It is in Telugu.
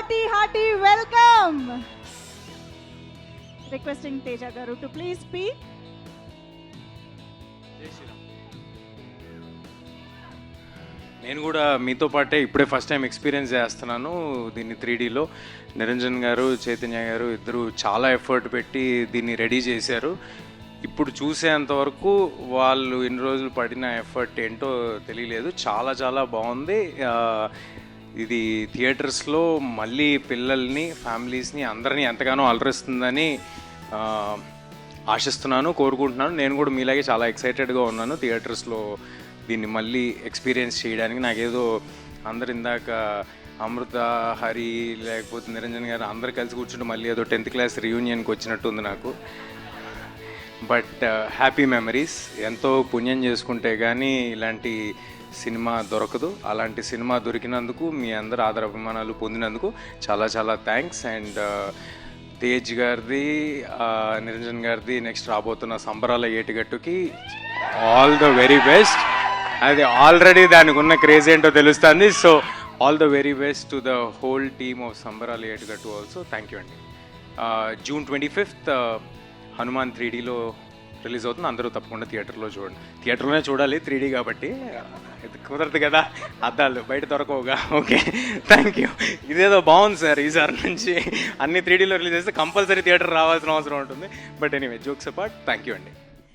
hearty welcome. Requesting Teja Garu to please speak. నేను కూడా మీతో పాటే ఇప్పుడే ఫస్ట్ టైం ఎక్స్పీరియన్స్ చేస్తున్నాను దీన్ని 3Dలో. నిరంజన్ గారు, చైతన్య గారు ఇద్దరు చాలా ఎఫర్ట్ పెట్టి దీన్ని రెడీ చేశారు. ఇప్పుడు చూసేంతవరకు వాళ్ళు ఇన్ని రోజులు పడిన ఎఫర్ట్ ఏంటో తెలియలేదు. చాలా చాలా బాగుంది. ఇది థియేటర్స్లో మళ్ళీ పిల్లల్ని, ఫ్యామిలీస్ని అందరినీ ఎంతగానో అలరిస్తుందని ఆశిస్తున్నాను, కోరుకుంటున్నాను. నేను కూడా మీలాగే చాలా ఎక్సైటెడ్గా ఉన్నాను థియేటర్స్లో దీన్ని మళ్ళీ ఎక్స్పీరియన్స్ చేయడానికి. నాకేదో అందరు ఇందాక అమృత, హరి, లేకపోతే నిరంజన్ గారు అందరు కలిసి కూర్చుంటే మళ్ళీ ఏదో 10th క్లాస్ రీయూనియన్కి వచ్చినట్టు ఉంది నాకు. But happy memories. ఎంతో పుణ్యం చేసుకుంటే కానీ ఇలాంటి సినిమా దొరకదు. అలాంటి సినిమా దొరికినందుకు, మీ అందరు ఆదరాభిమానాలు పొందినందుకు చాలా చాలా థ్యాంక్స్. అండ్ తేజ్ గారిది, నిరంజన్ గారిది నెక్స్ట్ రాబోతున్న సంబరాల ఏటిగట్టుకి ఆల్ ద వెరీ బెస్ట్. అది ఆల్రెడీ దానికి ఉన్న క్రేజ్ ఏంటో తెలుస్తుంది. So all the very best to the whole team of సంబరాల ఏటిగట్టు ఆల్సో. థ్యాంక్ యూ అండి. June 25th హనుమాన్ 3Dలో రిలీజ్ అవుతుంది. అందరూ తప్పకుండా థియేటర్లో చూడండి. థియేటర్లోనే చూడాలి, 3D కాబట్టి. ఇది కుదరదు కదా, అద్దాలు బయట దొరకవుగా. Okay, thank you. ఇదేదో బాగుంది సార్, ఈసారి నుంచి అన్ని 3Dలో రిలీజ్ చేస్తే కంపల్సరీ థియేటర్ రావాల్సిన అవసరం ఉంటుంది. But anyway, jokes apart, thank you అండి.